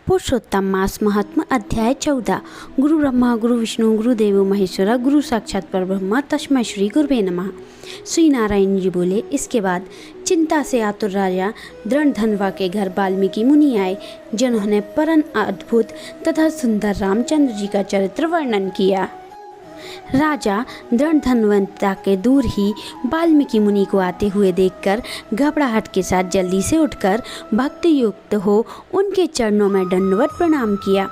पुरुषोत्तम मास महात्मा अध्याय 14। गुरु ब्रह्मा गुरु विष्णु गुरुदेव महेश्वरा गुरु साक्षात परब्रह्म तस्मै श्री गुरुवे नमः। श्री नारायण जी बोले। इसके बाद चिंता से आतुर राजा दृढ़धनवा के घर वाल्मीकि मुनि आए, जिन्होंने परम अद्भुत तथा सुंदर रामचंद्र जी का चरित्र वर्णन किया। राजा दृढ़धनवंता के दूर ही वाल्मीकि मुनि को आते हुए देखकर घबराहट के साथ जल्दी से उठकर भक्ति युक्त हो उनके चरणों में दंडवत प्रणाम किया।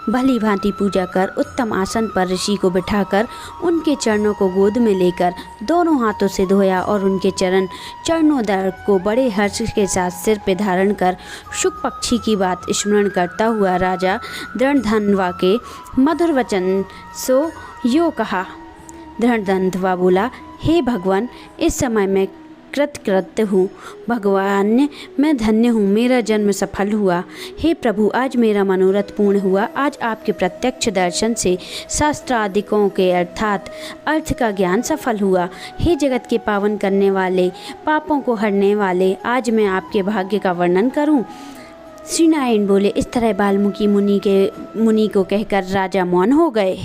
भली भांति पूजा कर उत्तम आसन पर ऋषि को बिठाकर उनके चरणों को गोद में लेकर दोनों हाथों से धोया और उनके चरणोदर को बड़े हर्ष के साथ सिर पे धारण कर शुक पक्षी की बात स्मरण करता हुआ राजा दृढ़धनवा के मधुर वचन सो यो कहा। दृढ़धनवा बोला, हे भगवान, इस समय मैं कृतकृत्य हूँ। भगवान, मैं धन्य हूँ, मेरा जन्म सफल हुआ। हे प्रभु, आज मेरा मनोरथ पूर्ण हुआ। आज आपके प्रत्यक्ष दर्शन से शास्त्रादिकों के अर्थात अर्थ का ज्ञान सफल हुआ। हे जगत के पावन करने वाले, पापों को हरने वाले, आज मैं आपके भाग्य का वर्णन करूँ। श्री नारायण बोले। इस तरह वाल्मीकि मुनि को कहकर राजा मौन हो गए।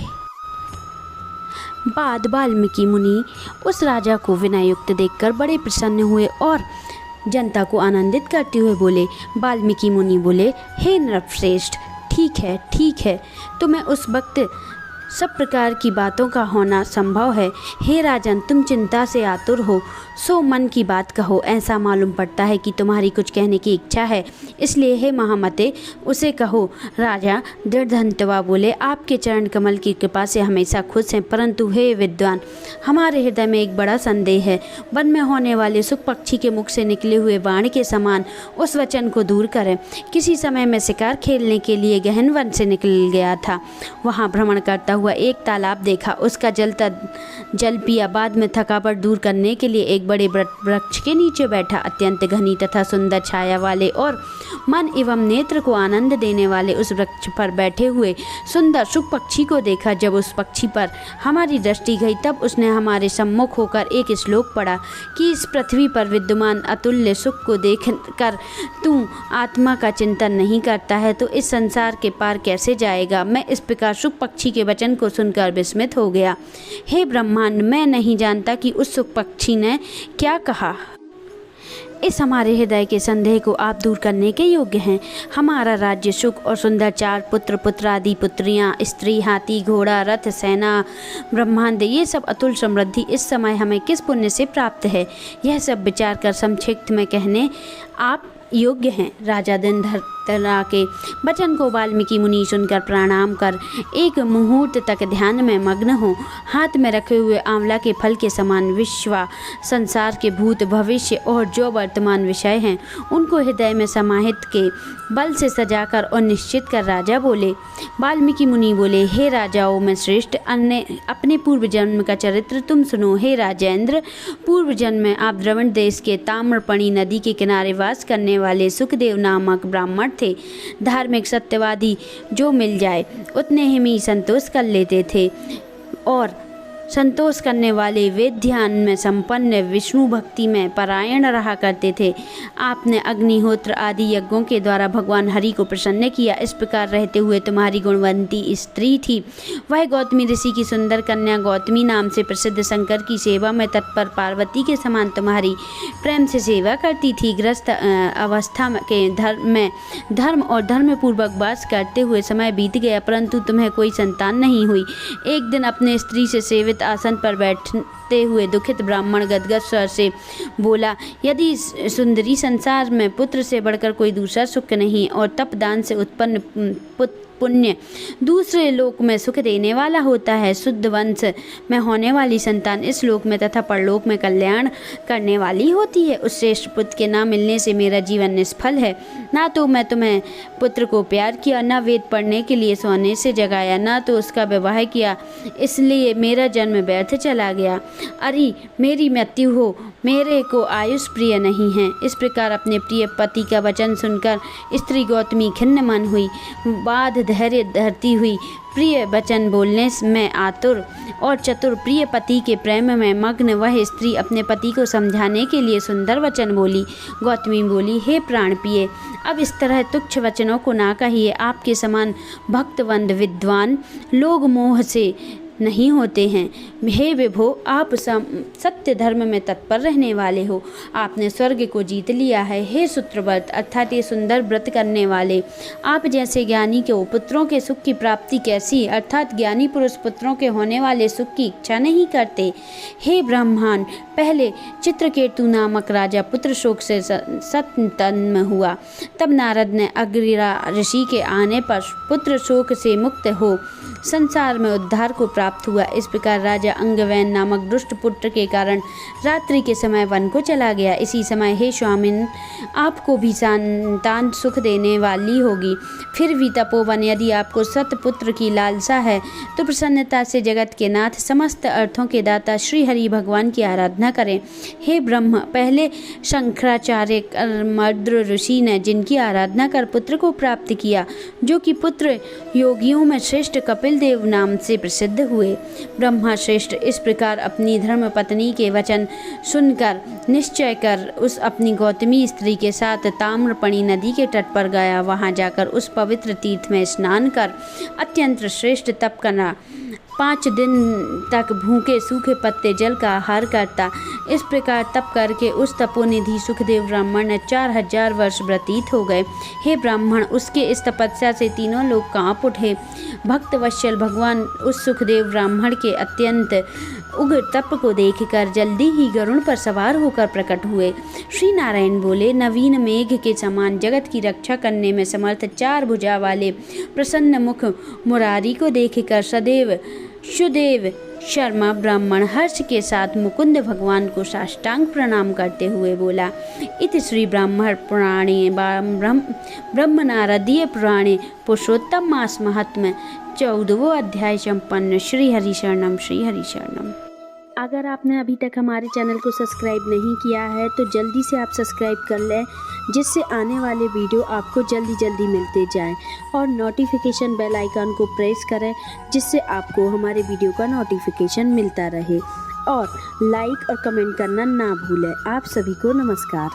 बाद वाल्मीकि मुनि उस राजा को विनयुक्त देखकर बड़े प्रसन्न हुए और जनता को आनंदित करते हुए बोले। वाल्मीकि मुनि बोले, हे नरश्रेष्ठ, ठीक है, तुम्हें उस वक्त सब प्रकार की बातों का होना संभव है। हे राजन, तुम चिंता से आतुर हो, सो मन की बात कहो। ऐसा मालूम पड़ता है कि तुम्हारी कुछ कहने की इच्छा है, इसलिए हे महामते उसे कहो। राजा दृढ़धनवा बोले, आपके चरण कमल की कृपा से हमेशा खुश हैं, परंतु हे विद्वान, हमारे हृदय में एक बड़ा संदेह है। वन में होने वाले सुख पक्षी के मुख से निकले हुए बाण के समान उस वचन को दूर करें। किसी समय मैं शिकार खेलने के लिए गहन वन से निकल गया था। वहाँ भ्रमण करता हुआ एक तालाब देखा, उसका जल पिया। बाद में थकावट दूर करने के लिए एक बड़े वृक्ष के नीचे बैठा। अत्यंत घनी तथा सुंदर छाया वाले और मन एवं नेत्र को आनंद देने वाले उस वृक्ष पर बैठे हुए सुंदर शुक पक्षी को देखा। जब उस पक्षी पर हमारी दृष्टि गई तब उसने हमारे सम्मुख होकर एक श्लोक पढ़ा कि इस पृथ्वी पर विद्यमान अतुल्य सुख को देखकर तू आत्मा का चिंतन नहीं करता है तो इस संसार के पार कैसे जाएगा। मैं इस प्रकार शुक पक्षी के वचन को सुनकर विस्मित हो गया। हे ब्रह्मांड, मैं नहीं जानता कि उस शुक पक्षी ने क्या कहा। इस हमारे हृदय के संदेह को आप दूर करने के योग्य हैं। हमारा राज्य सुख और सुंदर 4 पुत्र पुत्रादि पुत्रियां, स्त्री, हाथी, घोड़ा, रथ, सेना, ब्रह्मांड, ये सब अतुल समृद्धि इस समय हमें किस पुण्य से प्राप्त है, यह सब विचार कर संक्षिप्त में कहने आप योग्य हैं। राजा दृढ़धनवा के वचन को वाल्मीकि मुनि सुनकर प्रणाम कर एक मुहूर्त तक ध्यान में मग्न हो। हाथ में रखे हुए आंवला के फल के समान विश्व संसार के भूत, भविष्य और जो वर्तमान विषय हैं उनको हृदय में समाहित के बल से सजाकर और निश्चित कर राजा बोले। वाल्मीकि मुनि बोले, हे राजाओं में श्रेष्ठ, अपने पूर्व जन्म का चरित्र तुम सुनो। हे राजेंद्र, पूर्व जन्म में आप द्रविड़ देश के ताम्रपर्णी नदी के किनारे वास करने वाले सुखदेव नामक ब्राह्मण थे। धार्मिक सत्यवादी, जो मिल जाए उतने ही में संतोष कर लेते थे और संतोष करने वाले वेद ध्यान में संपन्न, विष्णु भक्ति में परायण रहा करते थे। आपने अग्निहोत्र आदि यज्ञों के द्वारा भगवान हरि को प्रसन्न किया। इस प्रकार रहते हुए तुम्हारी गुणवंती स्त्री थी, वह गौतमी ऋषि की सुंदर कन्या गौतमी नाम से प्रसिद्ध शंकर की सेवा में तत्पर पार्वती के समान तुम्हारी प्रेम से सेवा करती थी। ग्रस्त अवस्था के धर्म और धर्म पूर्वक वास करते हुए समय बीत गया, परंतु तुम्हें कोई संतान नहीं हुई। एक दिन अपने स्त्री से सेवित आसन पर बैठते हुए दुखित ब्राह्मण गदगद स्वर से बोला, यदि सुंदरी संसार में पुत्र से बढ़कर कोई दूसरा सुख नहीं और तपदान से उत्पन्न पुण्य दूसरे लोक में सुख देने वाला होता है। शुद्ध वंश में होने वाली संतान इस लोक में तथा परलोक में कल्याण करने वाली होती है। उस श्रेष्ठ पुत्र के न मिलने से मेरा जीवन निष्फल है। ना तो मैं तुम्हें पुत्र को प्यार किया, न वेद पढ़ने के लिए सोने से जगाया, न तो उसका विवाह किया, इसलिए मेरा जन्म व्यर्थ चला गया। अरे मेरी मृत्यु हो, मेरे को आयुष प्रिय नहीं है। इस प्रकार अपने प्रिय पति का वचन सुनकर स्त्री गौतमी खिन्न मन हुई। बाद धैर्य धरती हुई प्रिय वचन बोलने में आतुर और चतुर प्रिय पति के प्रेम में मग्न वह स्त्री अपने पति को समझाने के लिए सुंदर वचन बोली। गौतमी बोली, हे प्राण प्रिय, अब इस तरह तुच्छ वचनों को ना कहिए। आपके समान भक्तवंद विद्वान लोग मोह से नहीं होते हैं। हे विभो, आप सत्य धर्म में तत्पर रहने वाले हो। आपने स्वर्ग को जीत लिया है। हे सूत्रव्रत अर्थात ये सुंदर व्रत करने वाले, आप जैसे ज्ञानी को पुत्रों के सुख की प्राप्ति कैसी, अर्थात ज्ञानी पुरुष पुत्रों के होने वाले सुख की इच्छा नहीं करते। हे ब्रह्मांड, पहले चित्रकेतु नामक राजा पुत्र शोक से सतन्म हुआ। तब नारद ने अग्रिरा ऋषि के आने पर पुत्र शोक से मुक्त हो संसार में उद्धार को प्राप्त हुआ। इस प्रकार राजा अंगवैन नामक दुष्ट पुत्र के कारण रात्रि के समय वन को चला गया। इसी समय हे स्वामिन, आपको भी संतान सुख देने वाली होगी। फिर भी तपोवन, यदि आपको सतपुत्र की लालसा है तो प्रसन्नता से जगत के नाथ समस्त अर्थों के दाता श्री हरि भगवान की आराधना करें। हे ब्रह्म, पहले शंकराचार्य कर्मद्र ऋषि ने जिनकी आराधना कर पुत्र को प्राप्त किया, जो कि पुत्र योगियों में श्रेष्ठ कपिल देव नाम से प्रसिद्ध हुए। ब्रह्मा श्रेष्ठ इस प्रकार अपनी धर्म पत्नी के वचन सुनकर निश्चय कर उस अपनी गौतमी स्त्री के साथ ताम्रपणी नदी के तट पर गया। वहां जाकर उस पवित्र तीर्थ में स्नान कर अत्यंत श्रेष्ठ तप करना। 5 दिन तक भूखे सूखे पत्ते जल का आहार करता। इस प्रकार तप करके उस तपोनिधि सुखदेव ब्राह्मण ने 4000 वर्ष व्यतीत हो गए। हे ब्राह्मण, उसके इस तपस्या से तीनों लोग कांप उठे। भक्तवत्सल भगवान उस सुखदेव ब्राह्मण के अत्यंत उग्र तप को देखकर जल्दी ही गरुड़ पर सवार होकर प्रकट हुए। श्री नारायण बोले, नवीन मेघ के समान जगत की रक्षा करने में समर्थ 4 भुजा वाले प्रसन्न मुख मुरारी को देखकर सदैव सुदेव शर्मा ब्राह्मण हर्ष के साथ मुकुंद भगवान को साष्टांग प्रणाम करते हुए बोला, इति श्री ब्राह्मण पुराणे ब्रह्मनारदीय पुराणे पुरुषोत्तम मास महात्म्य 14वां अध्याय संपन्न। श्री हरि शरणम, श्री हरि शरणम। अगर आपने अभी तक हमारे चैनल को सब्सक्राइब नहीं किया है तो जल्दी से आप सब्सक्राइब कर लें, जिससे आने वाले वीडियो आपको जल्दी मिलते जाएं, और नोटिफिकेशन बेल आइकन को प्रेस करें, जिससे आपको हमारे वीडियो का नोटिफिकेशन मिलता रहे। और लाइक और कमेंट करना ना भूलें। आप सभी को नमस्कार।